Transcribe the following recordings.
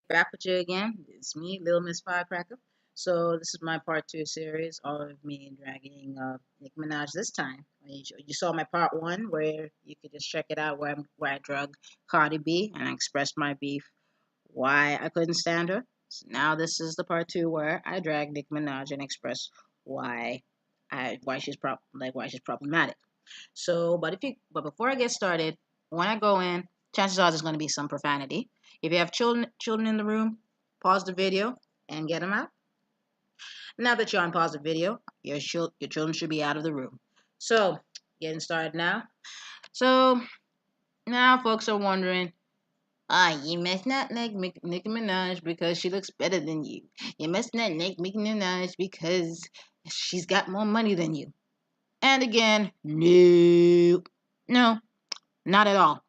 Back with you again. It's me, Little Miss Firecracker. So this is my part two series of me dragging Nicki Minaj this time. You saw my part one where you could just check it out where I drug Cardi B and I expressed my beef why I couldn't stand her. So now this is the part two where I drag Nicki Minaj and express why why she's problematic. But before I get started, when I go in, chances are there's going to be some profanity. If you have children in the room, pause the video and get them out. Now that you're on pause the video, your children should be out of the room. So, getting started now. So now folks are wondering, you must not like Nicki Minaj because she looks better than you. You must not like Nicki Minaj because she's got more money than you. And again, no, not at all.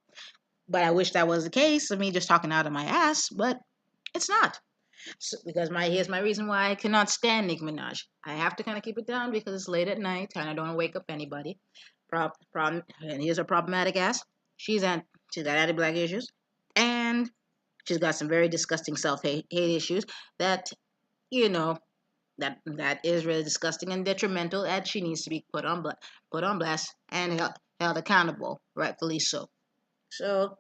But I wish that was the case of me just talking out of my ass, but it's not. So, because here's my reason why I cannot stand Nicki Minaj. I have to kind of keep it down because it's late at night and I don't want to wake up anybody. And here's her problematic ass. She's got anti-black issues, and she's got some very disgusting self-hate issues that you know that is really disgusting and detrimental, and she needs to be put on blast and held accountable, rightfully so. So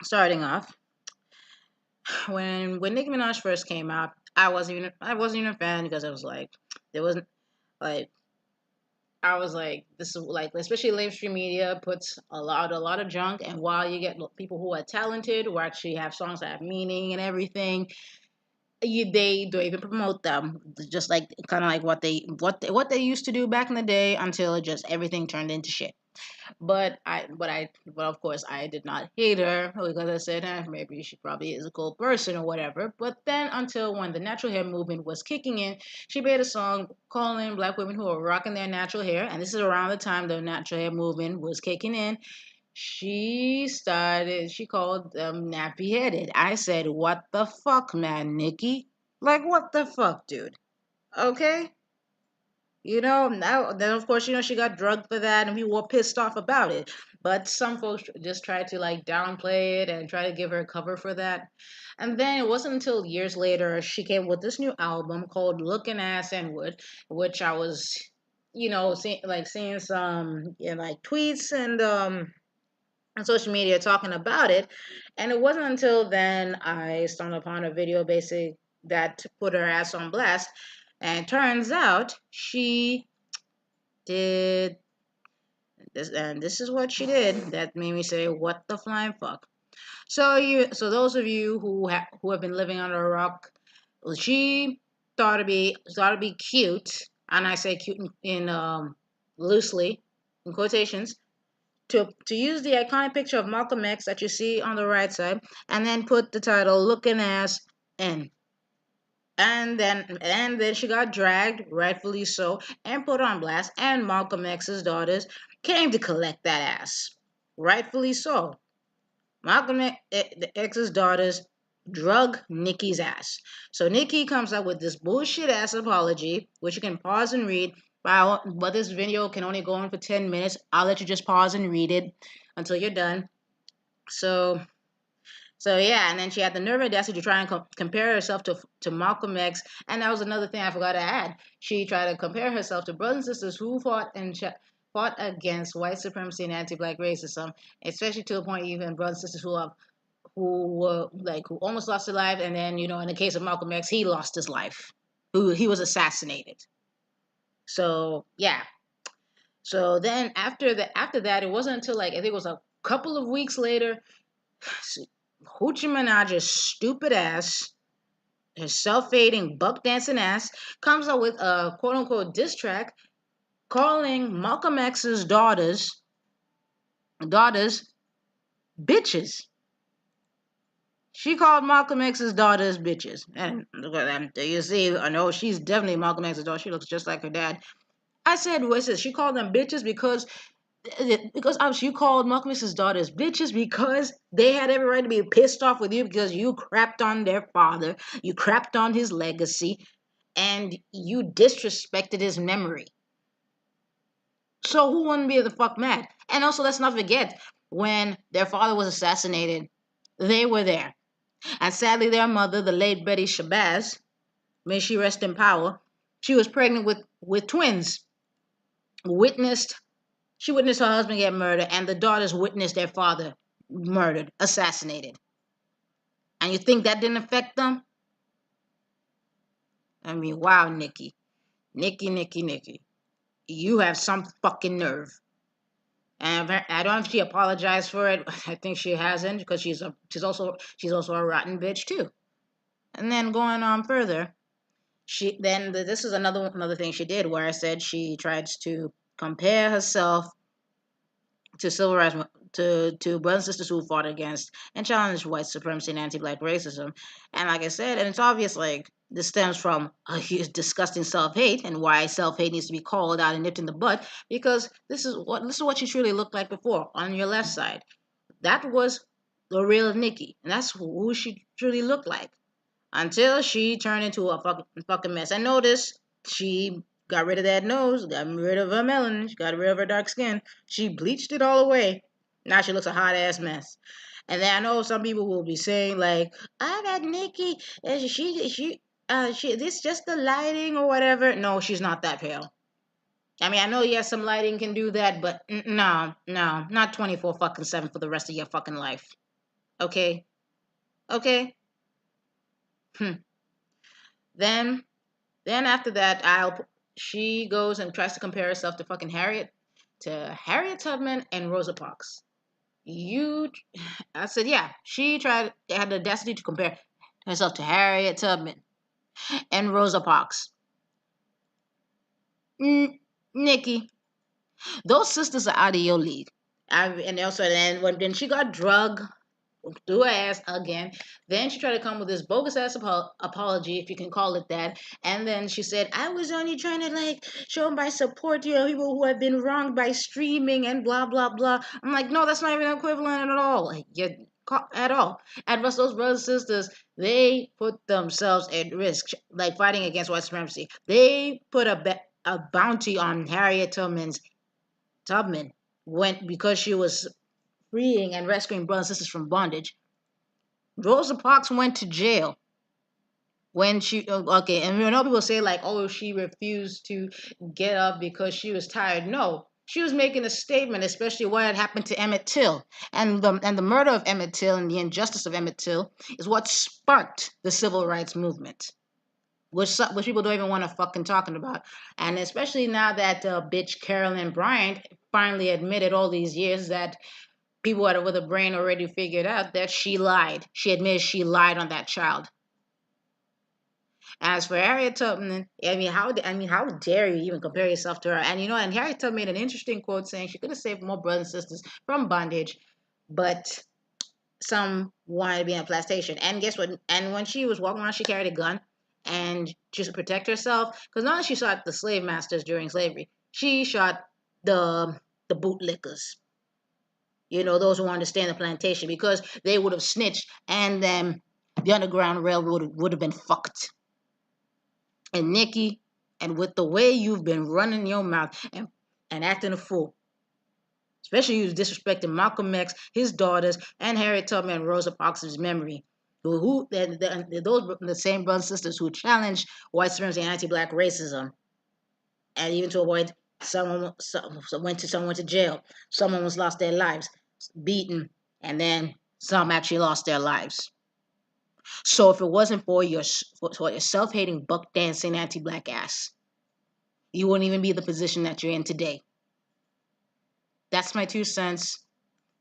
starting off, when Nicki Minaj first came out, I wasn't even a fan because I was like, there wasn't like I was like, this is like, especially mainstream media puts a lot of junk, and while you get people who are talented, who actually have songs that have meaning and everything, they don't even promote them. Just like kind of like what they used to do back in the day until it just everything turned into shit. But of course, I did not hate her because I said, maybe she probably is a cool person or whatever. But then, until when the natural hair movement was kicking in, she made a song calling black women who are rocking their natural hair, and this is around the time the natural hair movement was kicking in. She called them nappy headed. I said, what the fuck, man, Nikki? Like, what the fuck, dude? Okay? Now then of course, she got drugged for that and we were pissed off about it. But some folks just tried to like downplay it and try to give her cover for that. And then it wasn't until years later she came with this new album called Looking Ass and Wood, which I was, seeing some like tweets and on social media talking about it. And it wasn't until then I stumbled upon a video basic that put her ass on blast. And turns out she did this, and this is what she did that made me say, "What the flying fuck?" So those of you who have been living under a rock, she thought to be cute, and I say cute in loosely in quotations, to use the iconic picture of Malcolm X that you see on the right side, and then put the title "Looking Ass" in. And then she got dragged, rightfully so, and put on blast. And Malcolm X's daughters came to collect that ass, rightfully so. X's daughters drug Nikki's ass. So Nikki comes up with this bullshit ass apology, which you can pause and read. But this video can only go on for 10 minutes. I'll let you just pause and read it until you're done. So yeah, and then she had the nerve and audacity to try and compare herself to Malcolm X, and that was another thing I forgot to add. She tried to compare herself to brothers and sisters who fought against white supremacy and anti-black racism, especially to the point even brothers and sisters who almost lost their life, and then in the case of Malcolm X, he lost his life, he was assassinated. So yeah. So then after that, it wasn't until like I think it was a couple of weeks later. Hoochie Minaj's stupid ass, his self-hating, buck dancing ass, comes up with a quote unquote diss track calling Malcolm X's daughters bitches. She called Malcolm X's daughters bitches. And you see, I know she's definitely Malcolm X's daughter. She looks just like her dad. I said, what's this? She called them bitches because obviously you called Malcolm X's daughters bitches because they had every right to be pissed off with you because you crapped on their father, you crapped on his legacy, and you disrespected his memory. So who wouldn't be the fuck mad? And also, let's not forget, when their father was assassinated, they were there. And sadly, their mother, the late Betty Shabazz, may she rest in power, she was pregnant with twins. Witnessed She witnessed her husband get murdered, and the daughters witnessed their father murdered, assassinated. And you think that didn't affect them? I mean, wow, Nicki. Nicki. You have some fucking nerve. And I don't know if she apologized for it. I think she hasn't because she's also a rotten bitch too. And then going on further, this is another thing she did where I said she tries to compare herself to civil rights to brothers and sisters who fought against and challenged white supremacy and anti-black racism. And like I said, and it's obvious like this stems from a huge disgusting self-hate and why self-hate needs to be called out and nipped in the butt because this is what she truly looked like before on your left side. That was the real Nicki, and that's who she truly looked like until she turned into a fucking mess. And notice she got rid of that nose, got rid of her melanin, she got rid of her dark skin. She bleached it all away. Now she looks a hot ass mess. And then I know some people will be saying like, "I got Nicki, and she this just the lighting or whatever." No, she's not that pale. I mean, I know yes, some lighting can do that, but no, not 24 fucking 7 for the rest of your fucking life. Okay, okay. Hmm. Then Then after that, she goes and tries to compare herself to fucking Harriet Tubman and Rosa Parks. You, I said, yeah. She had the audacity to compare herself to Harriet Tubman and Rosa Parks. Nikki, those sisters are out of your league. And also, then when she got drug through her ass again. Then she tried to come with this bogus ass apology, if you can call it that. And then she said, "I was only trying to like show my support to people who have been wronged by streaming and blah blah blah." I'm like, no, that's not even equivalent at all. Like, at all. And plus, those brothers and sisters, they put themselves at risk, like fighting against white supremacy. They put a bounty on Harriet Tubman went because she was freeing and rescuing brothers and sisters from bondage. Rosa Parks went to jail when okay, and you know people say like, oh, she refused to get up because she was tired. No, she was making a statement, especially what had happened to Emmett Till, and the murder of Emmett Till and the injustice of Emmett Till is what sparked the civil rights movement. Which people don't even want to fucking talking about, and especially now that bitch Carolyn Bryant finally admitted all these years that people with a brain already figured out that she lied. She admitted she lied on that child. As for Harriet Tubman, how dare you even compare yourself to her? And and Harriet Tubman made an interesting quote saying she could have saved more brothers and sisters from bondage, but some wanted to be in a plantation. And guess what? And when she was walking around, she carried a gun, and just to protect herself, because not only she shot the slave masters during slavery, she shot the bootlickers. Those who wanted to stay in the plantation because they would have snitched and then the Underground Railroad would have been fucked. And Nikki, and with the way you've been running your mouth and acting a fool, especially you disrespecting Malcolm X, his daughters, and Harriet Tubman and Rosa Parks' memory, those the same brothers and sisters who challenged white supremacy and anti-black racism, and even to avoid someone went to jail, someone was lost their lives, beaten, and then some actually lost their lives. So if it wasn't for your self-hating, buck dancing, anti-black ass, you wouldn't even be the position that you're in today. That's my 2 cents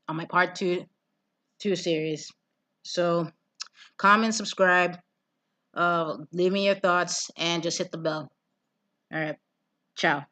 on my part two series. So comment, subscribe, leave me your thoughts, and just hit the bell. All right, ciao.